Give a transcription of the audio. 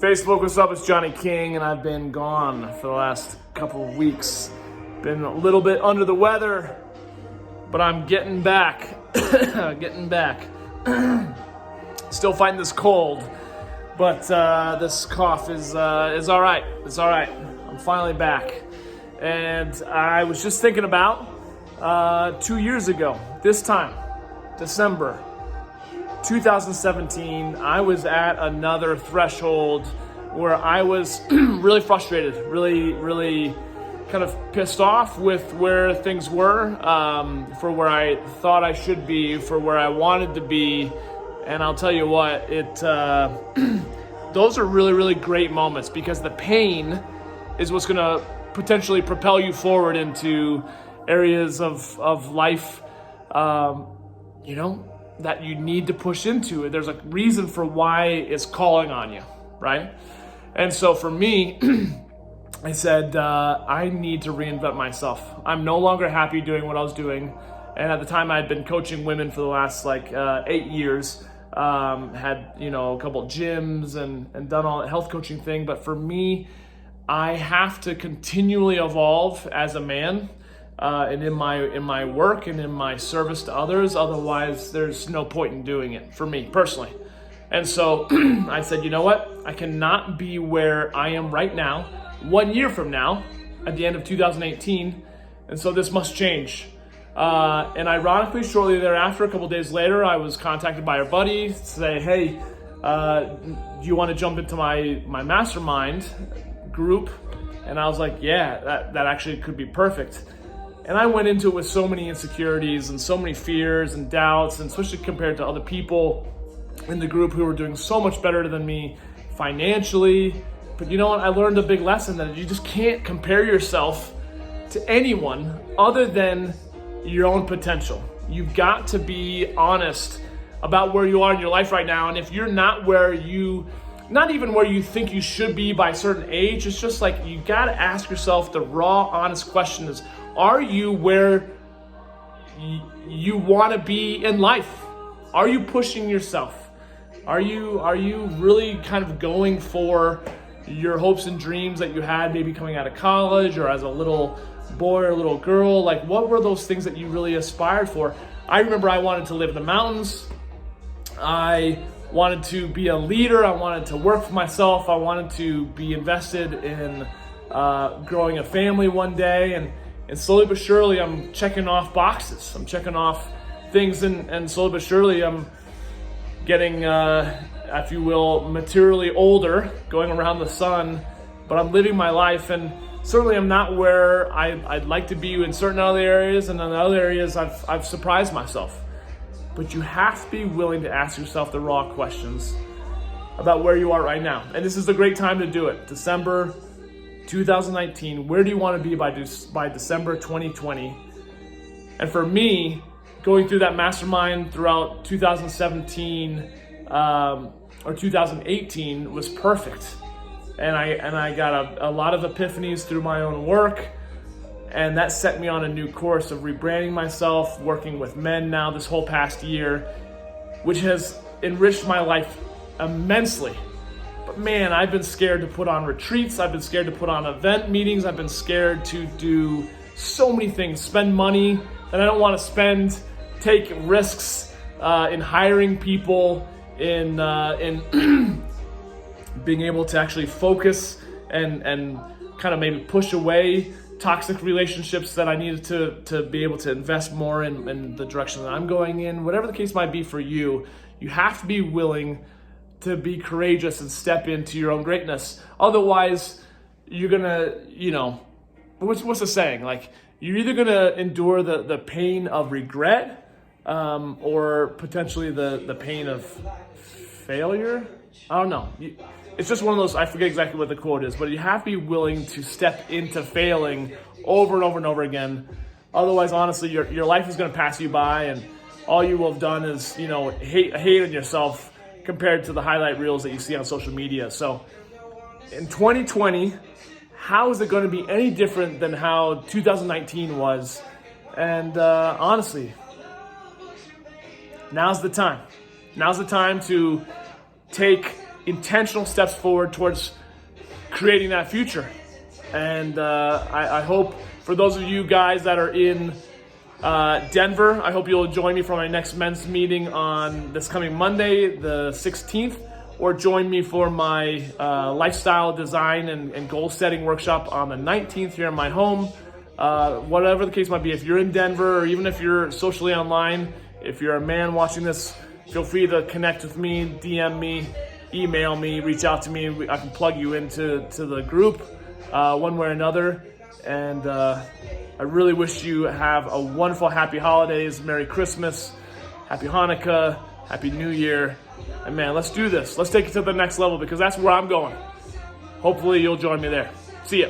Facebook, what's up? It's Johnny King, and I've been gone for the last couple of weeks. Been a little bit under the weather, but I'm getting back. Getting back. Still fighting this cold, but this cough is all right. It's all right. I'm finally back, and I was just thinking about 2 years ago, this time, December 2017, I was at another threshold where I was really frustrated, really kind of pissed off with where things were, for where I thought I should be, for where I wanted to be. And I'll tell you what, those are really great moments, because the pain is what's going to potentially propel you forward into areas of life, that you need to push into. There's a reason for why it's calling on you, right? And so for me, I said, I need to reinvent myself. I'm no longer happy doing what I was doing. And at the time, I had been coaching women for the last 8 years. Had, a couple gyms and done all the health coaching thing. But for me, I have to continually evolve as a man, and in my work and in my service to others. Otherwise, there's no point in doing it for me personally. And so I said, you know what? I cannot be where I am right now 1 year from now at the end of 2018. And so this must change. And ironically, shortly thereafter, a couple days later, I was contacted by a buddy to say, hey, do you want to jump into my mastermind group? And I was like, yeah, that actually could be perfect. And I went into it with so many insecurities and so many fears and doubts, and especially compared to other people in the group who were doing so much better than me financially. But you know what? I learned a big lesson, that you just can't compare yourself to anyone other than your own potential. You've got to be honest about where you are in your life right now. And if you're not not even where you think you should be by a certain age, it's just like you got to ask yourself the raw, honest question is, are you where you want to be in life? Are you pushing yourself? Are you really kind of going for your hopes and dreams that you had maybe coming out of college or as a little boy or a little girl? Like, what were those things that you really aspired for? I remember I wanted to live in the mountains. I wanted to be a leader. I wanted to work for myself. I wanted to be invested in growing a family one day. And slowly but surely, I'm checking off boxes. I'm checking off things, and slowly but surely, I'm getting, if you will, materially older, going around the sun. But I'm living my life, and certainly I'm not where I'd like to be in certain other areas, and in other areas I've surprised myself. But you have to be willing to ask yourself the raw questions about where you are right now. And this is a great time to do it. December 2019, where do you want to be by December 2020? And for me, going through that mastermind throughout 2017 or 2018 was perfect. And I got a lot of epiphanies through my own work, and that set me on a new course of rebranding myself, working with men now this whole past year, which has enriched my life immensely. But man, I've been scared to put on retreats. I've been scared to put on event meetings. I've been scared to do so many things, spend money that I don't want to spend, take risks in hiring people, in being able to actually focus and kind of maybe push away toxic relationships that I needed to be able to invest more in the direction that I'm going in. Whatever the case might be for you, you have to be willing to be courageous and step into your own greatness. Otherwise, you're gonna, what's the saying? Like, you're either gonna endure the pain of regret, or potentially the pain of failure. I don't know. It's just one of those, I forget exactly what the quote is, but you have to be willing to step into failing over and over and over again. Otherwise, honestly, your life is gonna pass you by, and all you will have done is, hate on yourself compared to the highlight reels that you see on social media. So in 2020, how is it going to be any different than how 2019 was? And honestly, now's the time. Now's the time to take intentional steps forward towards creating that future. And I hope for those of you guys that are in Denver, I hope you'll join me for my next men's meeting on this coming Monday, the 16th, or join me for my lifestyle design and goal setting workshop on the 19th here in my home. Whatever the case might be, if you're in Denver, or even if you're socially online, if you're a man watching this, feel free to connect with me, DM me, email me, reach out to me. I can plug you into the group one way or another. And I really wish you have a wonderful, happy holidays, Merry Christmas, Happy Hanukkah, Happy New Year. And man, let's do this. Let's take it to the next level, because that's where I'm going. Hopefully you'll join me there. See ya.